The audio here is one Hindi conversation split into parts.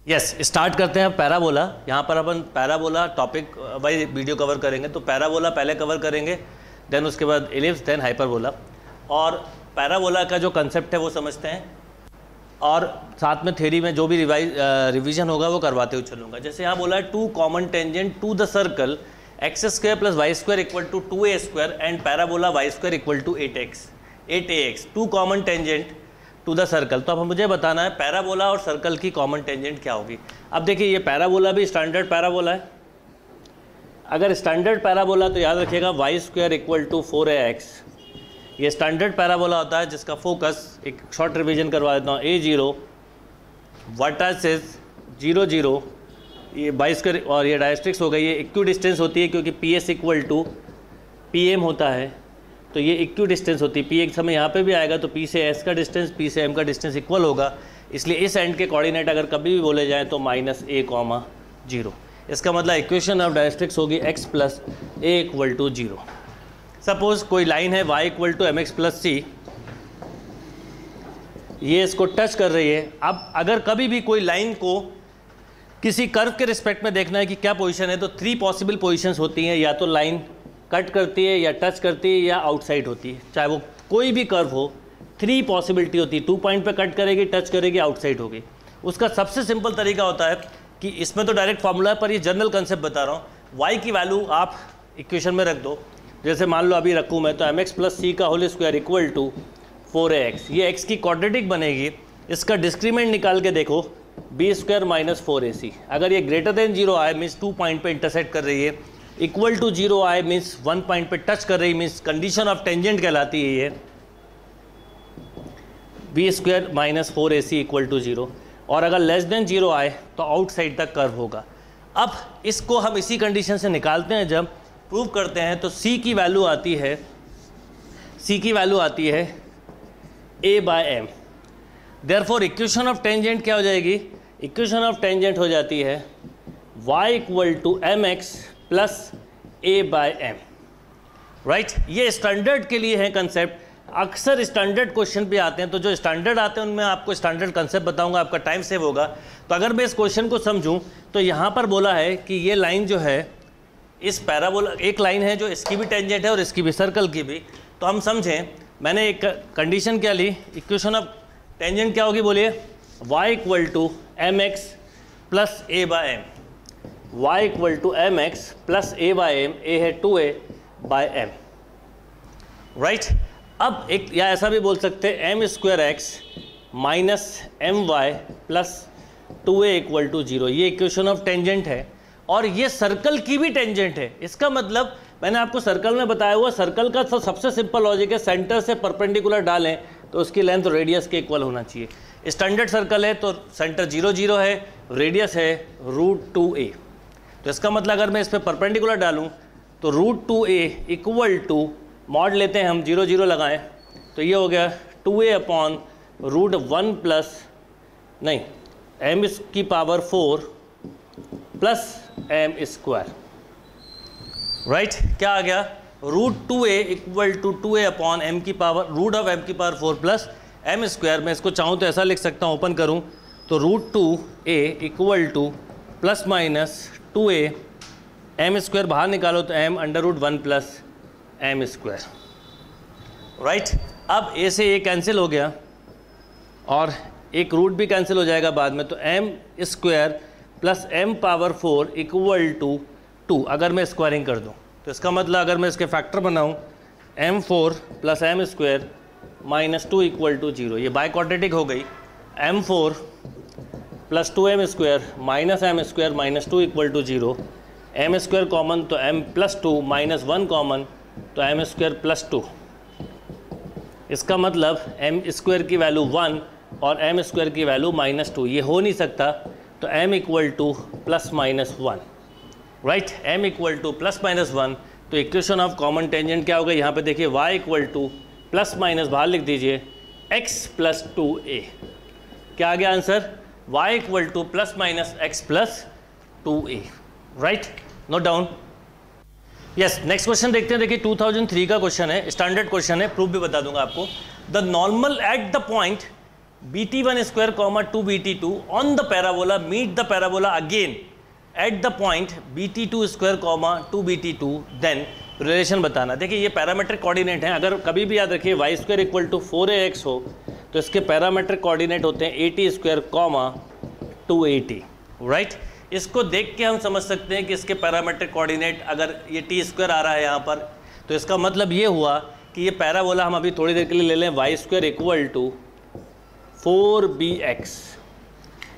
यस, स्टार्ट करते हैं पैराबोला। यहाँ पर अपन parabola topic wise video cover करेंगे। तो पैराबोला पहले कवर करेंगे, देन उसके बाद एलिप्स, देन हाइपरबोला। और पैराबोला का जो कंसेप्ट है वो समझते हैं और साथ में थ्योरी में जो भी रिवीजन होगा वो करवाते हुए चलूँगा। जैसे यहाँ बोला है two common tangent to the circle x square plus y square equal to 2a square and parabola y square equal to 8ax, two common tangent to the circle. तो अब मुझे बताना है पैराबोला और सर्कल की कॉमन टेंजेंट क्या होगी। अब देखिए ये पैराबोला भी स्टैंडर्ड पैराबोला है। अगर स्टैंडर्ड पैराबोला तो याद रखिएगा Y square equal to 4ax, ये स्टैंडर्ड पैराबोला होता है जिसका फोकस, एक शॉर्ट रिवीजन करवा देता हूँ, a0 वर्टाइसेस 0 0, ये वाई स्क्वायर और ये डायस्ट्रिक्स हो गई, ये इक्वी डिस्टेंस होती है क्योंकि ps इक्वल टू pm होता है, तो ये इक्वी डिस्टेंस होती है। p एक समय यहाँ पे भी आएगा तो p से s का डिस्टेंस p से m का डिस्टेंस इक्वल होगा, इसलिए इस एंड के कोऑर्डिनेट अगर कभी भी बोले जाएँ तो -a,0। इसका मतलब इक्वेशन ऑफ डायस्ट्रिक्स होगी x plus a equal to 0। Suppose कोई लाइन है y equal to mx plus c, ये इसको टच कर रही है। अब अगर कभी भी कोई लाइन को किसी कर्व के रिस्पेक्ट में देखना है कि क्या पोजीशन है, तो 3 पॉसिबल पोजीशंस होती हैं, या तो लाइन कट करती है या टच करती है या आउटसाइड होती है, चाहे वो कोई भी कर्व हो। 3 पॉसिबिलिटी होती है, 2 पॉइंट पे कट करेगी, टच करेगी, आउटसाइड होगी। उसका सबसे सिंपल तरीका होता है कि इसमें तो डायरेक्ट फार्मूला है पर ये जनरल कंसेप्ट बता रहा हूँ। y की वैल्यू आप इक्वेशन में रख दो, जैसे मान लो अभी रखूँ मैं, तो mx प्लस c का whole square equal to 4ax, ये x की क्वाड्रेटिक बनेगी। इसका डिस्क्रीमेंट निकाल के देखो, b स्क्वायर माइनस 4ac। अगर ये ग्रेटर देन 0 आए मीन्स 2 पॉइंट पे इंटरसेक्ट कर रही है, इक्वल टू 0 आए मीन्स 1 पॉइंट पे टच कर रही, मीन्स कंडीशन ऑफ टेंजेंट कहलाती है ये b square minus 4ac equal to 0। और अगर लेस देन 0 आए तो आउटसाइड तक कर्व होगा। अब इसको हम इसी कंडीशन से निकालते हैं, जब प्रूव करते हैं तो c की वैल्यू आती है a/m। Therefore equation of tangent क्या हो जाएगी, इक्वेशन ऑफ टेंजेंट हो जाती है y equal to mx plus a/m, right. ये स्टैंडर्ड के लिए है कंसेप्ट। अक्सर स्टैंडर्ड क्वेश्चन पे आते हैं, तो जो स्टैंडर्ड आते हैं उनमें आपको स्टैंडर्ड कंसेप्ट बताऊंगा, आपका टाइम सेव होगा। तो अगर मैं इस क्वेश्चन को समझूं तो यहाँ पर बोला है कि ये लाइन जो है इस पैराबोला, एक लाइन है जो इसकी भी टेंजेंट है और इसकी भी, सर्कल की भी। तो हम समझें, मैंने एक कंडीशन क्या ली, इक्वेशन ऑफ टेंजेंट क्या होगी बोलिए, y equal to mx plus a/m, y equal to mx plus a/m, a है 2a/m, राइट। अब एक या ऐसा भी बोल सकते हैं m square x minus my plus 2a equal to 0, ये इक्वेशन ऑफ टेंजेंट है और ये सर्कल की भी टेंजेंट है। इसका मतलब मैंने आपको सर्कल में बताया हुआ, सर्कल का तो सबसे सिंपल लॉजिक है, सेंटर से परपेंडिकुलर डालें तो उसकी लेंथ रेडियस के इक्वल होना चाहिए। स्टैंडर्ड सर्कल है तो सेंटर 0 0 है, रेडियस है √2a। तो इसका मतलब अगर मैं इस पर परपेंडिकुलर डालूं तो √2a इक्वल टू, मॉड लेते हैं हम, 0 0 लगाएं तो ये हो गया 2a अपॉन √1 प्लस नहीं m की power 4 plus m square, right. क्या आ गया, √2a equal to 2a upon m की पावर, रूट ऑफ m की पावर 4 प्लस m स्क्वायर। मैं इसको चाहूँ तो ऐसा लिख सकता हूँ, ओपन करूँ तो √2a equal two plus minus 2a, m square बाहर निकालो तो m √1 plus m square, right. अब a से a कैंसिल हो गया और एक रूट भी कैंसिल हो जाएगा बाद में, तो m square plus m power 4 equal to 2। अगर मैं स्क्वायरिंग कर दूं तो इसका मतलब अगर मैं इसके फैक्टर बनाऊं, m4 plus m square minus 2 equal to 0, ये बाय क्वाड्रेटिक हो गई। m4 plus 2m square minus m square minus 2 equal to 0, m square common तो m प्लस 2 माइनस 1 कॉमन तो m स्क्वायर प्लस 2। इसका मतलब m स्क्वायर की वैल्यू 1 और m स्क्वायर की वैल्यू -2, ये हो नहीं सकता, तो m equal two plus minus 1, right. m equal two plus minus 1, तो इक्वेशन ऑफ कॉमन टेंजेंट क्या होगा, यहाँ पे देखिए y equal two plus minus बाहर लिख दीजिए x प्लस 2a। क्या आ गया answer, y equal two plus minus x plus 2a, right. Note down. Yes, next question देखते हैं। देखिए 2003 का क्वेश्चन है, स्टैंडर्ड क्वेश्चन है, प्रूफ भी बता दूंगा आपको। The normal at the point BT1 square comma 2BT2 on the parabola meet the parabola again at the point BT2 square comma 2BT2 then relation बताना। देखिए ये पैरामीट्रिक कोऑर्डिनेट हैं, अगर कभी भी याद रखिए Y square equal to 4ax हो तो इसके पैरामीट्रिक कोऑर्डिनेट होते हैं 80 स्क्वायर कॉमा 280, राइट। इसको देख के हम समझ सकते हैं कि इसके पैरामीट्रिक कोऑर्डिनेट अगर ये टी स्क्वायर आ रहा है यहाँ पर, तो इसका मतलब ये हुआ कि ये पैराबोला हम अभी थोड़ी देर के लिए ले लें y square equal to 4bx,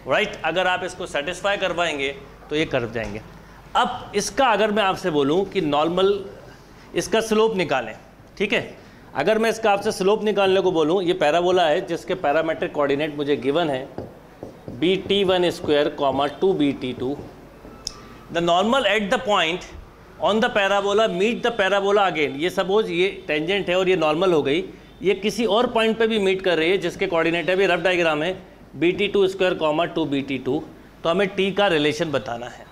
right. अगर आप इसको सेटिस्फाई करवाएंगे तो ये कर जाएंगे। अब इसका अगर मैं आपसे बोलूँ कि नॉर्मल इसका स्लोप निकालें, ठीक है, अगर मैं इसका आपसे स्लोप निकालने को बोलूँ, ये पैराबोला है जिसके पैरामीट्रिक कोऑर्डिनेट मुझे गिवन है BT1 square comma 2BT2, the normal at the point on the parabola meet the parabola again. ये सपोज ये टेंजेंट है और ये नॉर्मल हो गई, ये किसी और पॉइंट पे भी मीट कर रही है जिसके कोऑर्डिनेट है, अभी रफ डायग्राम है BT2 स्क्वायर कॉमा 2BT2, तो हमें टी का रिलेशन बताना है,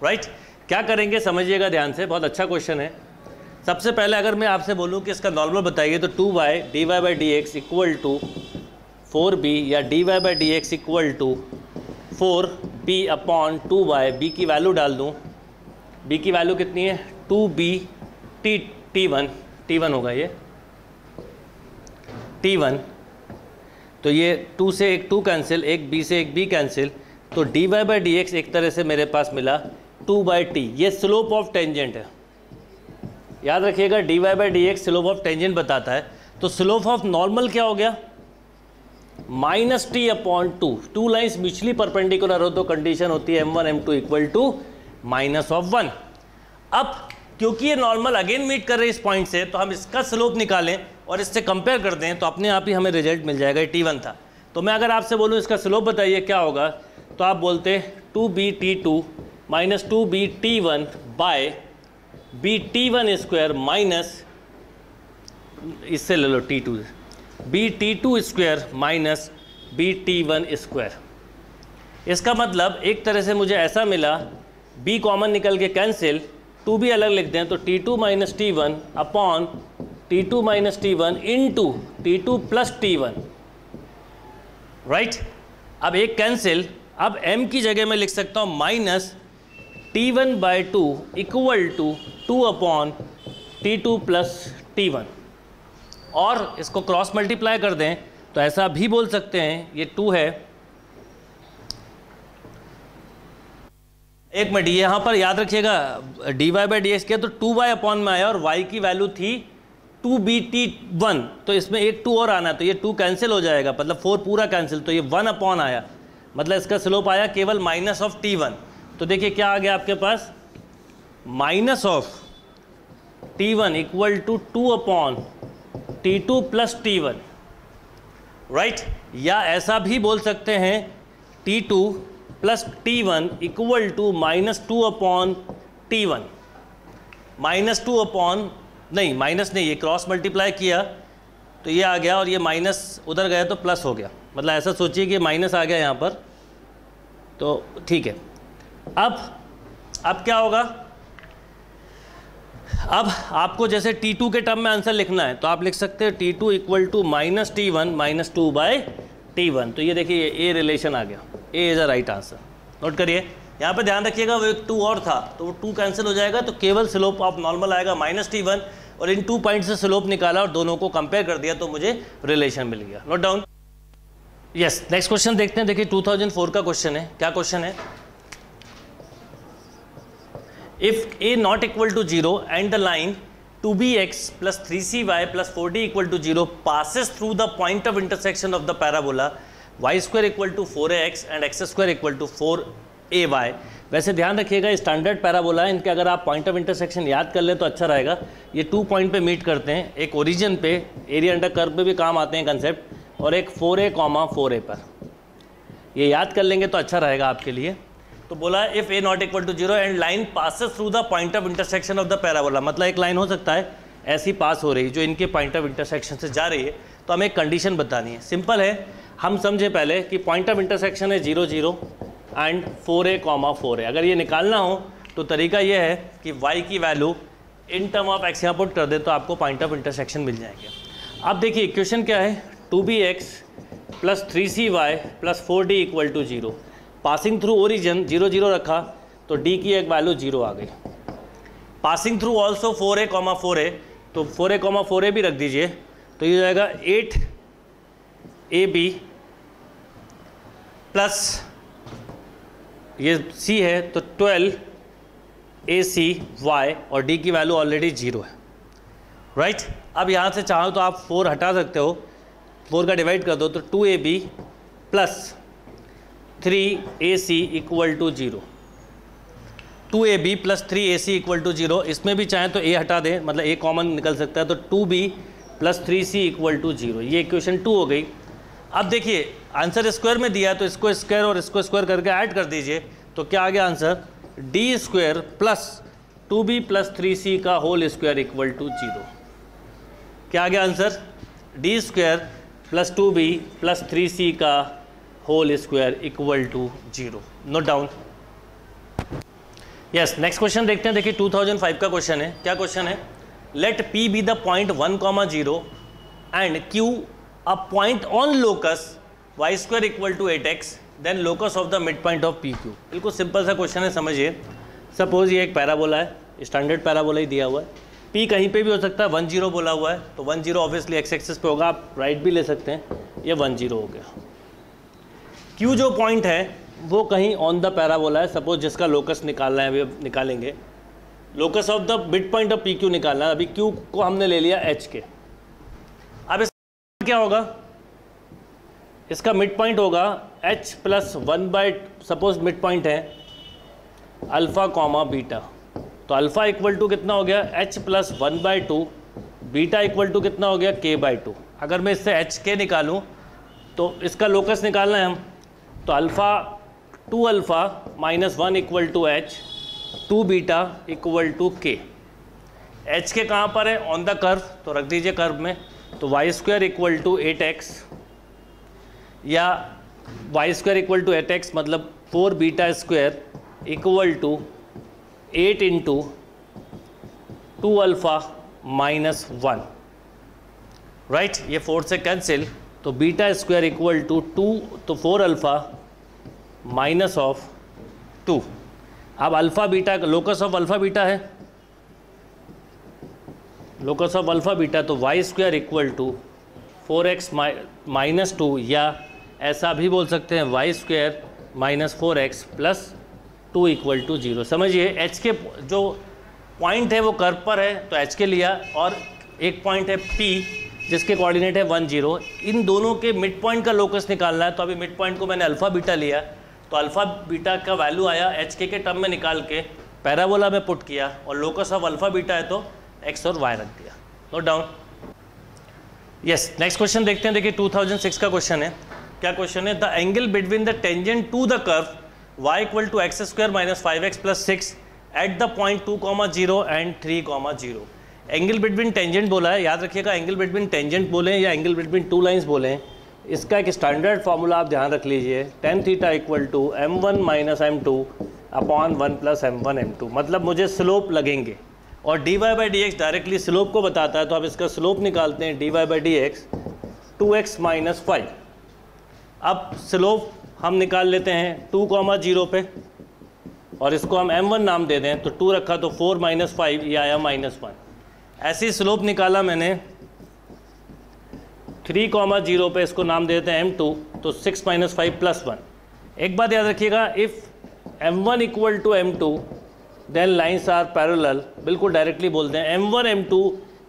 राइट। क्या करेंगे समझिएगा ध्यान से, बहुत अच्छा क्वेश्चन है। सबसे पहले अगर मैं आपसे बोलूं कि इसका नॉर्मल बताइए तो 2y dy/dx equal to 4b या dy/dx equal to 4b upon 2y, b की वैल्यू डाल दूं, b की वैल्यू कितनी है 2b t1 होगा ये t1, तो ये 2 से एक 2 कैंसिल, एक b से एक b कैंसिल, तो dy/dx एक तरह से मेरे पास मिला 2/t। ये स्लोप ऑफ टेंजेंट है, याद रखिएगा dy/dx स्लोप ऑफ टेंजेंट बताता है। तो स्लोप ऑफ नॉर्मल क्या हो गया -t upon 2, 2 lines mutually perpendicular हो तो कंडीशन होती है m1 m2 इक्वल टू -1। अब क्योंकि ये नॉर्मल अगेन मीट कर रहे हैं इस पॉइंट से, तो हम इसका स्लोप निकालें और इससे कंपेयर कर दें तो अपने आप ही हमें रिजल्ट मिल जाएगा। t1 था, तो मैं अगर आपसे बोलूँ इसका स्लोप बताइए क्या होगा, तो आप बोलते 2BT2 minus 2BT1 bye BT1 square minus, इससे ले लो T2, BT2 square minus BT1 square. इसका मतलब एक तरह से मुझे ऐसा मिला, B कॉमन निकल के कैंसिल, 2b अलग लिख दें तो T2 minus T1 upon T2 minus T1 into T2 plus T1, right. अब एक कैंसिल, अब m की जगह मैं लिख सकता हूँ minus T1/2 equal to 2 upon T2 plus T1, और इसको क्रॉस मल्टीप्लाई कर दें तो ऐसा भी बोल सकते हैं, ये 2 है, एक मिनट यहाँ पर याद रखिएगा dy/dx किया तो 2y अपॉन में आया और y की वैल्यू थी 2BT1, तो इसमें एक 2 और आना, तो ये 2 कैंसिल हो जाएगा, मतलब 4 पूरा कैंसिल, तो ये 1 अपॉन आया, मतलब इसका स्लोप आया केवल माइनस ऑफ T1। तो देखिए क्या आ गया आपके पास, minus of T1 equal to 2 upon T2 plus T1, right. या ऐसा भी बोल सकते हैं T2 plus T1 equal to -2 upon T1, -2 upon, नहीं माइनस नहीं, ये क्रॉस मल्टीप्लाई किया तो ये आ गया और ये माइनस उधर गया तो प्लस हो गया, मतलब ऐसा सोचिए कि माइनस आ गया यहाँ पर, तो ठीक है। अब क्या होगा, अब आपको जैसे T2 के टर्म में आंसर लिखना है तो आप लिख सकते हैं T2 equal to -T1 minus 2/T1, तो ये देखिए ए रिलेशन आ गया, A is a right answer. Note करिए, यहाँ पे ध्यान रखिएगा वो एक 2 और था तो वो 2 कैंसिल हो जाएगा, तो केवल स्लोप ऑफ नॉर्मल आएगा -T1, और इन 2 पॉइंट से स्लोप निकाला और दोनों को कंपेयर कर दिया तो मुझे रिलेशन मिल गया। Note down. Yes, next question देखते हैं। देखिए 2004 का क्वेश्चन है, क्या क्वेश्चन है, if a not equal to 0 and the line 2bx plus 3cy plus 4d equal to 0 passes through the point of intersection of the parabola y square equal to 4ax and x square equal to 4ay। वैसे ध्यान रखिएगा स्टैंडर्ड पैराबोला है, इनके अगर आप पॉइंट ऑफ इंटरसेक्शन याद कर ले तो अच्छा रहेगा। ये 2 पॉइंट पे मीट करते हैं, एक ओरिजिन पे, एरिया अंडर कर्व पे भी काम आते हैं कंसेप्ट, और एक 4a, 4a पर, ये याद कर लेंगे तो अच्छा रहेगा आपके लिए। तो बोला if a not equal to 0 and line passes through the point of intersection of the parabola, मतलब एक लाइन हो सकता है ऐसी पास हो रही जो इनके पॉइंट ऑफ इंटरसेक्शन से जा रही है, तो हमें एक कंडीशन बतानी है। सिंपल है, हम समझे पहले कि पॉइंट ऑफ इंटरसेक्शन है 0 0 एंड 4a, 4a। अगर ये निकालना हो तो तरीका ये है कि y की value in term of x यहाँ पुट कर दे तो आपको पॉइंट ऑफ इंटरसेक्शन मिल जाएंगे। अब देखिए इक्वेशन क्या है, 2bx plus 3cy plus 4d equal to 0। Passing through origin 0 0 रखा तो d की एक वैल्यू 0 आ गई। Passing through also 4a, 4a, तो 4a, 4a भी रख दीजिए, तो ये हो जाएगा 8ab प्लस ये c है तो 12acy और d की वैल्यू ऑलरेडी 0 है, राइट। अब यहाँ से चाहो तो आप 4 हटा सकते हो, 4 का डिवाइड कर दो तो 2ab plus 3ac equal to 0। 2ab plus 3ac equal to 0, इसमें भी चाहें तो a हटा दें, मतलब a कॉमन निकल सकता है, तो 2b plus 3c equal to 0, ये इक्वेशन 2 हो गई। अब देखिए आंसर स्क्वायर में दिया तो इसको स्क्वायर और इसको स्क्वायर करके ऐड कर दीजिए, तो क्या आ गया answer, d square plus 2b plus 3c का होल स्क्वायर इक्वल टू 0। क्या आ गया answer, d square plus 2b plus 3c का whole square equal to 0। Note down. Yes, next question देखते हैं। देखिए 2005 का क्वेश्चन है। क्या क्वेश्चन है, let p be the point 1, 0 and q a point on locus y square equal to 8x, then locus of the mid point of pq। बिल्कुल सिंपल सा क्वेश्चन है, समझिए। सपोज ये एक पैराबोला है, स्टैंडर्ड पैराबोला ही दिया हुआ है, p कहीं पे भी हो सकता है, 1 0 बोला हुआ है तो 1 0 ऑब्वियसली एक्स एक्सिस पे होगा, आप राइट भी ले सकते हैं, ये 1 0 हो गया। q जो पॉइंट है वो कहीं ऑन द पैराबोला है, सपोज जिसका लोकस निकालना है, अभी निकालेंगे। Locus of the mid point of pq निकालना है, अभी q को हमने ले लिया h के। अब इसका क्या होगा, इसका मिड पॉइंट होगा h plus 1/, suppose mid point है अल्फ़ा कॉमा बीटा, तो अल्फ़ा इक्वल टू कितना हो गया, h plus 1/2, beta equal to कितना हो गया, k/2। अगर मैं इससे h k निकालूँ तो इसका लोकस निकालना है हम, तो alpha 2 alpha minus 1 equal to h, 2 beta equal to k। h के कहाँ पर है, ऑन द कर्व, तो रख दीजिए कर्व में, तो y square equal to 8x या y square equal to 8x मतलब 4 beta square equal to 8 into 2 alpha minus 1, right. ये 4 से कैंसिल, तो बीटा स्क्वायर इक्वल टू 2, तो 4 अल्फ़ा माइनस ऑफ 2। अब alpha beta, locus of alpha beta है, लोकस ऑफ अल्फ़ा बीटा, तो y square equal to 4x minus 2, या ऐसा भी बोल सकते हैं y square minus 4x plus 2 equal to 0। समझिए h के जो पॉइंट है वो कर्व पर है तो h के लिया, और एक पॉइंट है p जिसके कोऑर्डिनेट है 1 0, इन दोनों के मिड पॉइंट का लोकस निकालना है। तो अभी मिड पॉइंट को मैंने अल्फ़ा बीटा लिया, तो अल्फ़ा बीटा का वैल्यू आया एच के टर्म में निकाल के पैराबोला में पुट किया, और लोकस ऑफ अल्फ़ा बीटा है तो x और y रख दिया। Note down. Yes, next question देखते हैं। देखिए 2006 का क्वेश्चन है। क्या क्वेश्चन है, the angle between the tangent to the curve y equal to x square minus 5x plus 6 at the point 2, 0 and 3, 0। Angle between tangent बोला है, याद रखिएगा, एंगल बिटवीन टेंजेंट बोलें या एंगल बिटवीन टू लाइंस बोलें, इसका एक स्टैंडर्ड फार्मूला आप ध्यान रख लीजिए, tan theta equal to m1 minus m2 upon 1 plus m1 m2। मतलब मुझे स्लोप लगेंगे, और dy by d x directly slope को बताता है, तो आप इसका स्लोप निकालते हैं, dy by d x 2x minus 5। अब स्लोप हम निकाल लेते हैं 2, 0 पे, और इसको हम m1 नाम दे दें, तो 2 रखा तो 4 माइनस 5, ये आया -1। ऐसी स्लोप निकाला मैंने 3, 0 पे, इसको नाम देते हैं m2, तो 6 माइनस 5 प्लस 1। एक बात याद रखिएगा, if m1 equal to m2 then lines are parallel, बिल्कुल डायरेक्टली बोलते हैं m1 m2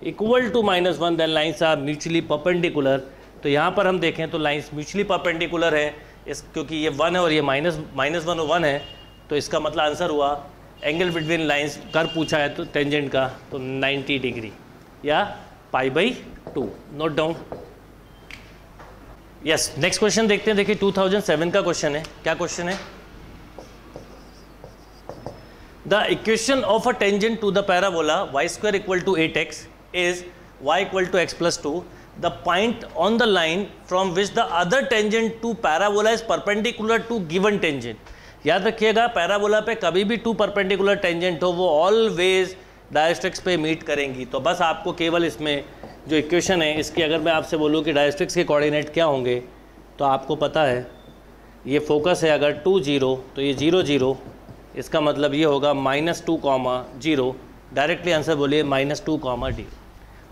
equal to -1 then lines are mutually perpendicular. तो यहाँ पर हम देखें तो लाइन्स म्यूचुअली परपेंडिकुलर है, इस क्योंकि ये 1 है और ये -1 और 1 है, तो इसका मतलब आंसर हुआ एंगल बिटवीन लाइन्स, कर पूछा है तो टेंजेंट का, तो 90 डिग्री या π/2। Note down. Yes, next question देखते हैं। देखिए 2007 का क्वेश्चन है। क्या क्वेश्चन है, the equation of a tangent to the parabola y square equal to 8x is y equal to x plus 2, the point on the line from which the other tangent to parabola is perpendicular to given tangent. याद रखिएगा, पैराबोला पे कभी भी 2 परपेंडिकुलर टेंजेंट हो, वो ऑलवेज डायरेक्ट्रिक्स पे मीट करेंगी। तो बस आपको केवल इसमें जो इक्वेशन है इसकी, अगर मैं आपसे बोलूँ कि डायरेक्ट्रिक्स के कोऑर्डिनेट क्या होंगे, तो आपको पता है ये फोकस है, अगर 2 0 तो ये 0 0, इसका मतलब ये होगा -2, 0। डायरेक्टली आंसर बोलिए -2, D।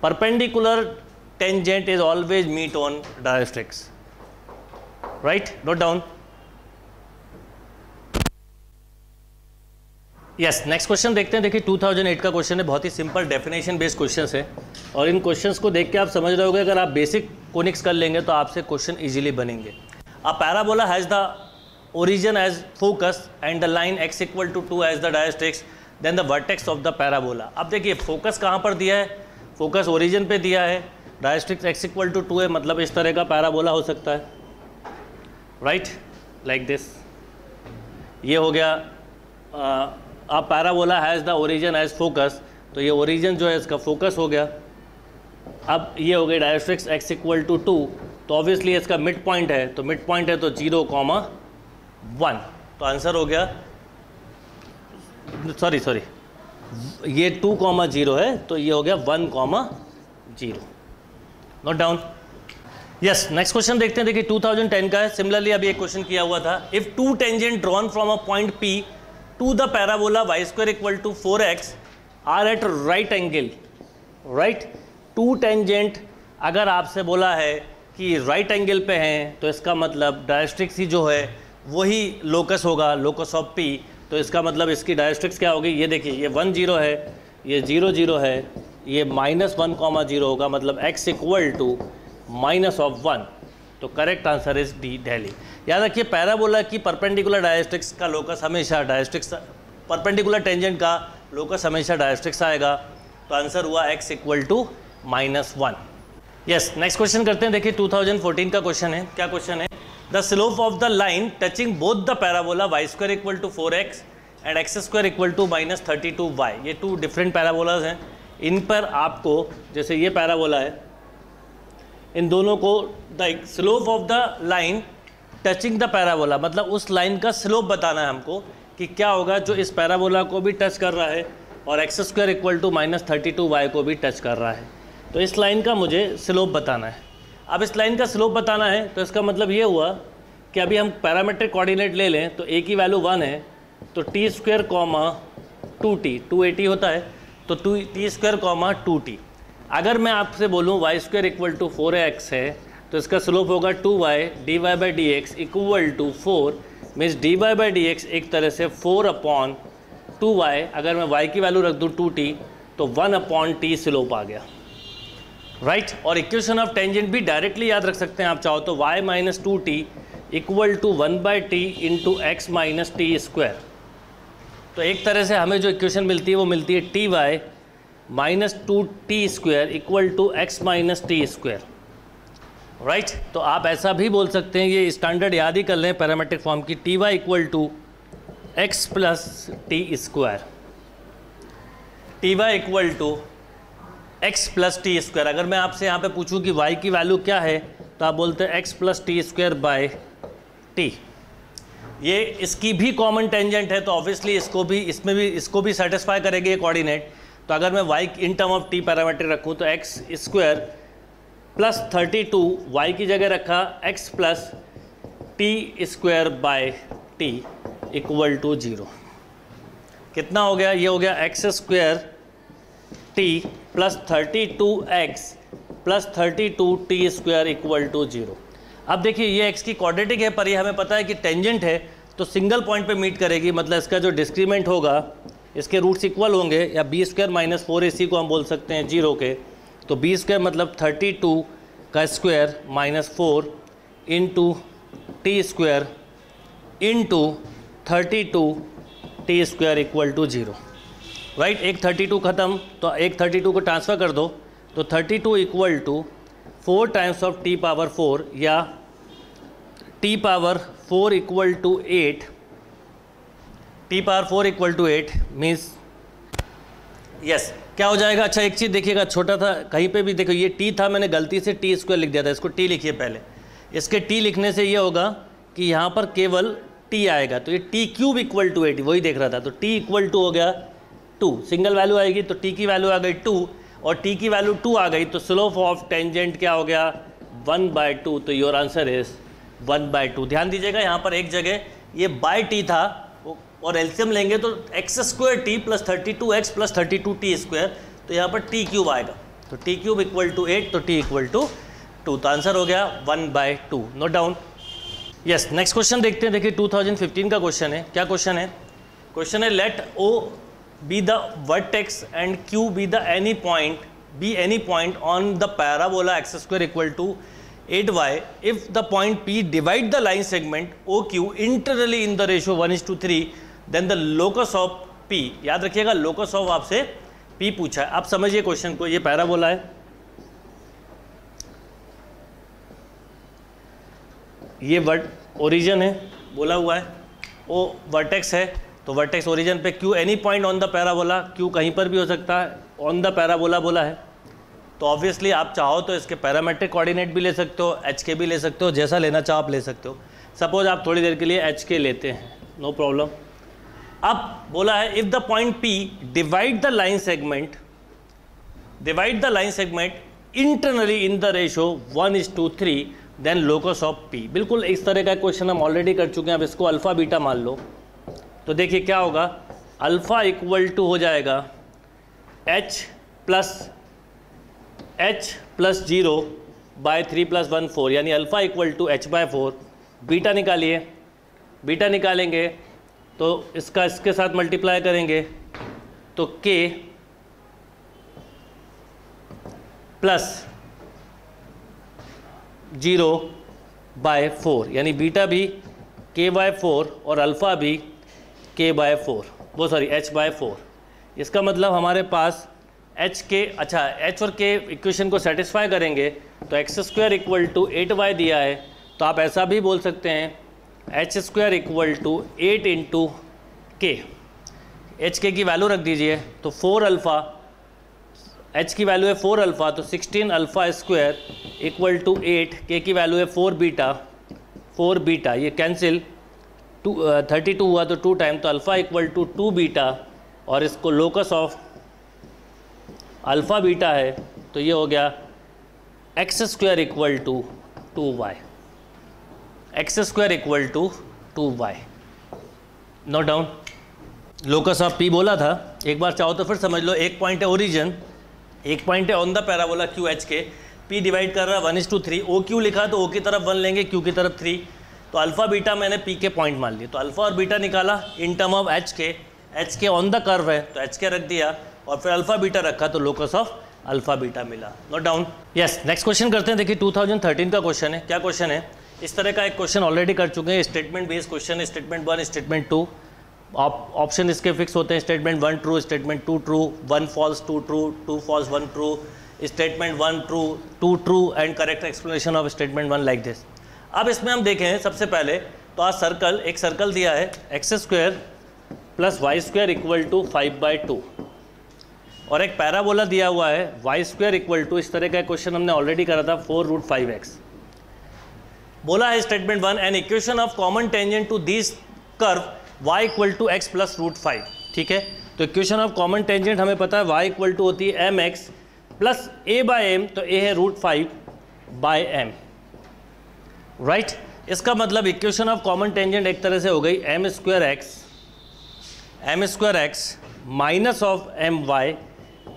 Perpendicular tangent is always meet on directrix, right? Note down. Yes, next question देखते हैं। देखिए 2008 का क्वेश्चन है, बहुत ही सिंपल डेफिनेशन बेस्ड क्वेश्चंस है, और इन क्वेश्चंस को देख के आप समझ रहे होगे अगर आप बेसिक कोनिक्स कर लेंगे तो आपसे क्वेश्चन इजीली बनेंगे। A parabola has the origin as focus and the line x = 2 as the directrix, then the vertex of the parabola. अब देखिए फोकस कहाँ पर दिया है, फोकस ओरिजिन पे दिया है, डायरेक्ट्रिक्स x = 2 है, मतलब इस तरह का पैराबोला हो सकता है, राइट? Like this. ये हो गया a parabola has the origin as focus, तो ये ओरिजिन जो है इसका फोकस हो गया। अब ये हो गया डायरेक्ट्रिक्स x = 2, तो ऑब्वियसली इसका मिड पॉइंट है, तो मिड पॉइंट है तो 0, 1, तो आंसर हो गया, सॉरी ये 2, 0 है, तो ये हो गया 1, 0। Note down. Yes, next question देखते हैं। देखिए 2010 का है, सिमिलरली अभी एक क्वेश्चन किया हुआ था। If 2 tangent drawn from a point P to the parabola y² = 4x are at right angle, right? 2 tangent अगर आपसे बोला है कि राइट एंगल पे हैं, तो इसका मतलब डायरेक्ट्रिक्स ही जो है वही लोकस होगा, लोकस ऑफ P। तो इसका मतलब इसकी डायरेक्ट्रिक्स क्या होगी, ये देखिए ये 1 0 है, ये 0 0 है, ये -1, 0 होगा, मतलब x = -1। तो correct answer is D, Delhi. याद रखिए पैराबोला की परपेंडिकुलर डायरेक्ट्रिक्स का लोकस हमेशा डायरेक्ट्रिक्स, परपेंडिकुलर टेंजेंट का लोकस हमेशा डायरेक्ट्रिक्स आएगा, तो आंसर हुआ x = -1। यस, नेक्स्ट क्वेश्चन करते हैं। देखिए 2014 का क्वेश्चन है, क्या क्वेश्चन है? The slope of the line touching both the parabola y² = 4x and x² = -32y। ये 2 डिफरेंट पैराबोलाज हैं, इन पर आपको, जैसे ये पैराबोला है, इन दोनों को the slope of the line touching the parabola, मतलब उस लाइन का स्लोप बताना है हमको कि क्या होगा जो इस पैराबोला को भी टच कर रहा है और x² = -32y को भी टच कर रहा है। तो इस लाइन का मुझे स्लोप बताना है। अब इस लाइन का स्लोप बताना है तो इसका मतलब ये हुआ कि अभी हम पैरामेट्रिक कोऑर्डिनेट ले लें तो a की वैल्यू 1 है, तो t², 2t 280 होता है, तो t² 2t। अगर मैं आपसे बोलूँ y² = 4x है, तो इसका स्लोप होगा 2y dy/dx = 4, मीन्स dy/dx एक तरह से 4/2y। अगर मैं y की वैल्यू रख दूँ 2t, तो 1/t स्लोप आ गया, राइट? और इक्वेशन ऑफ टेंजेंट भी डायरेक्टली याद रख सकते हैं आप चाहो तो, y - 2t = 1/t × x - t²। तो एक तरह से हमें जो इक्वेशन मिलती है वो मिलती है ty -2t² = x - t², right? तो आप ऐसा भी बोल सकते हैं, ये स्टैंडर्ड याद ही कर लें पैरामेट्रिक फॉर्म की, ty = x + t², ty = x + t²। अगर मैं आपसे यहाँ पे पूछूं कि y की वैल्यू क्या है, तो आप बोलते हैं x + t²/t। ये इसकी भी कॉमन टेंजेंट है, तो ऑब्वियसली इसको भी, इसको भी सेटिस्फाई करेगी ये कोऑर्डिनेट। तो अगर मैं y in term of t parameter रखूँ तो x² + 32, y की जगह रखा x + t²/t = 0। कितना हो गया? ये हो गया x² t + 32x + 32t² = 0। अब देखिए ये x की क्वाड्रेटिक है, पर ये हमें पता है कि टेंजेंट है, तो सिंगल पॉइंट पे मीट करेगी, मतलब इसका जो डिस्क्रीमेंट होगा, इसके रूट्स इक्वल होंगे, या b² - 4ac को हम बोल सकते हैं 0 के, तो b² मतलब 32 का स्क्वायर -4 × t² × 32t² = 0, राइट? एक 32 ख़त्म, तो एक 32 को ट्रांसफ़र कर दो, तो 32 = 4 टाइम्स ऑफ t⁴, या t⁴ = 8, t⁴ = 8 मीन्स यस क्या हो जाएगा? अच्छा एक चीज़ देखिएगा, छोटा था कहीं पे भी देखो, ये t था, मैंने गलती से t² लिख दिया था, इसको t लिखिए पहले। इसके t लिखने से ये होगा कि यहाँ पर केवल t आएगा, तो ये t³ = 8, वही देख रहा था, तो t = हो गया 2, सिंगल वैल्यू आएगी तो t की वैल्यू आ गई 2, और t की वैल्यू 2 आ गई, तो स्लोप ऑफ टेंजेंट क्या हो गया? 1/2। तो योर आंसर इज 1/2। ध्यान दीजिएगा यहाँ पर एक जगह ये बाय टी था और एलसीएम लेंगे तो x² plus 32x plus 32t², तो यहाँ पर t³ आएगा, तो t³ इक्वल टू 8, तो t इक्वल टू 2, तो आंसर हो गया 1/2। Note down. Yes, next question देखते हैं। देखिए 2015 का क्वेश्चन है। क्या क्वेश्चन है? क्वेश्चन है late O be the vertex and Q be the any point on the parabola x² equal to 8y if the point P divide the line segment OQ internally in the ratio 1:3, then the locus of P, याद रखिएगा locus of आपसे P पूछा है। आप समझिए क्वेश्चन को, ये पैराबोला है, ये ओरिजिन है बोला हुआ है, ओ वर्टेक्स है, तो वर्टेक्स ओरिजिन पे Q any point on the parabola, Q कहीं पर भी हो सकता है, ऑन द पैराबोला बोला है, तो ऑब्वियसली आप चाहो तो इसके पैरामेट्रिक कोऑर्डिनेट भी ले सकते हो, HK भी ले सकते हो, जैसा लेना चाहो आप ले सकते हो। सपोज आप थोड़ी देर के लिए HK लेते हैं, नो प्रॉब्लम। अब बोला है if the point P divide the line segment internally in the ratio 1:3, then locus of P। बिल्कुल इस तरह का क्वेश्चन हम ऑलरेडी कर चुके हैं। अब इसको अल्फ़ा बीटा मान लो, तो देखिए क्या होगा, अल्फ़ा इक्वल टू हो जाएगा h प्लस 0/3 + 1 4, यानी alpha equal to h/4। Beta निकालिए, बीटा निकालेंगे तो इसका इसके साथ मल्टीप्लाई करेंगे तो k प्लस 0/4, यानी बीटा भी k/4 और अल्फ़ा भी k/4, वो सॉरी h/4। इसका मतलब हमारे पास h के, अच्छा h और k इक्वेशन को सेटिस्फाई करेंगे तो x² इक्वल टू 8y दिया है, तो आप ऐसा भी बोल सकते हैं h² equal to 8 × k। h की वैल्यू रख दीजिए, तो 4 अल्फ़ा, h की वैल्यू है 4 अल्फ़ा, तो 16 alpha square equal to 8, k की वैल्यू है 4 बीटा, ये कैंसिल, 32 हुआ तो 2 टाइम, तो अल्फ़ा इक्वल टू 2 बीटा, और इसको लोकस ऑफ अल्फ़ा बीटा है, तो ये हो गया x² equal to 2y, x² equal to 2y। Note down. Locus of P बोला था, एक बार चाहो तो फिर समझ लो। एक पॉइंट है ओरिजिन, एक पॉइंट है on the parabola QHK, P divide कर रहा है 1:3, OQ लिखा तो O की तरफ 1 लेंगे, Q की तरफ 3, तो अल्फ़ा बीटा मैंने P के पॉइंट मान लिए, तो अल्फ़ा और बीटा निकाला in term of HK on the curve है तो HK रख दिया, और फिर अल्फ़ा बीटा रखा तो लोकस ऑफ अल्फ़ा बीटा मिला। Note down. Yes, next question करते हैं। देखिए 2013 का क्वेश्चन है। क्या क्वेश्चन है? इस तरह का एक क्वेश्चन ऑलरेडी कर चुके हैं, स्टेटमेंट बेस्ड क्वेश्चन है, स्टेटमेंट 1, स्टेटमेंट 2, ऑप्शन इसके फिक्स होते हैं, statement 1 true, statement 2 true, 1 false 2 true, 2 false 1 true, statement 1 true, 2 true and correct explanation of statement 1 like this. अब इसमें हम देखें सबसे पहले तो आज एक सर्कल दिया है x² plus y² equal to 5/2, और एक पैराबोला दिया हुआ है y² इक्वल टू, इस तरह का क्वेश्चन हमने ऑलरेडी करा था, 4√5x। बोला है statement 1 an equation of common tangent to this curve y equal to x plus √5। ठीक है, तो इक्वेशन ऑफ कॉमन टेंजेंट हमें पता है y इक्वल टू होती है mx प्लस a/m, तो a है √5/m, राइट। इसका मतलब इक्वेशन ऑफ कॉमन टेंजेंट एक तरह से हो गई m² x minus of my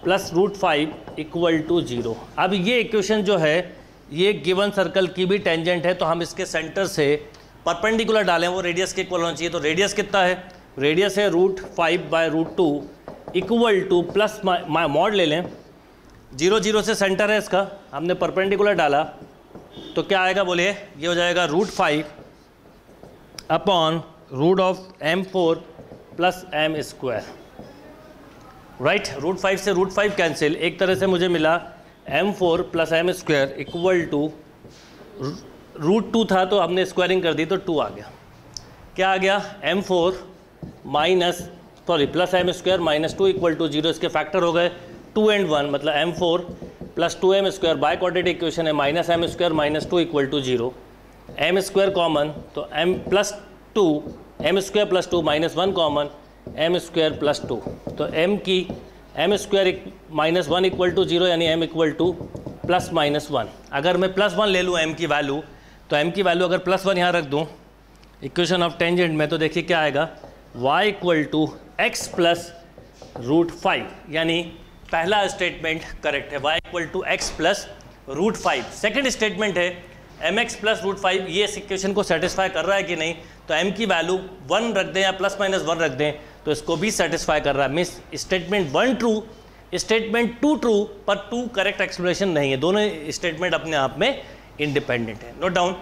plus √5 equal to 0। अब ये इक्वेशन जो है ये गिवन सर्कल की भी टेंजेंट है, तो हम इसके सेंटर से परपेंडिकुलर डालें, वो रेडियस के इक्वल होना चाहिए। तो रेडियस कितना है? रेडियस है √5/√2 इक्वल टू प्लस मॉड ले लें, 0 0 से सेंटर है इसका, हमने परपेंडिकुलर डाला तो क्या आएगा बोलिए? ये हो जाएगा √5 upon √m4 plus m², right. √5 से √5 कैंसिल, एक तरह से मुझे मिला m4 plus m² equal to √2 था तो हमने स्क्वायरिंग कर दी तो 2 आ गया। क्या आ गया? m4 plus m² minus 2 equal to 0, इसके फैक्टर हो गए 2 and 1, मतलब m4 plus 2m², by quadratic equation है -m² minus 2 equal to 0, m² common तो m plus 2, m² plus 2 minus 1 common, m² plus 2, तो m की m² माइनस 1 इक्वल टू 0, यानी m इक्वल टू प्लस -1। अगर मैं +1 ले लूँ m की वैल्यू तो m की वैल्यू अगर +1 यहाँ रख दूँ इक्वेशन ऑफ टेंजेंट में, तो देखिए क्या आएगा, y equal to x plus √5, यानी पहला स्टेटमेंट करेक्ट है, y equal to x plus √5। Second statement है mx प्लस √5, ये इस इक्वेशन को सेटिस्फाई कर रहा है कि नहीं, तो m की वैल्यू 1 रख दें या ±1 रख दें तो इसको भी सेटिस्फाई कर रहा है। Means statement 1 true, statement 2 true, पर 2 करेक्ट एक्सप्लेनेशन नहीं है, दोनों स्टेटमेंट अपने आप में इंडिपेंडेंट है। Note down.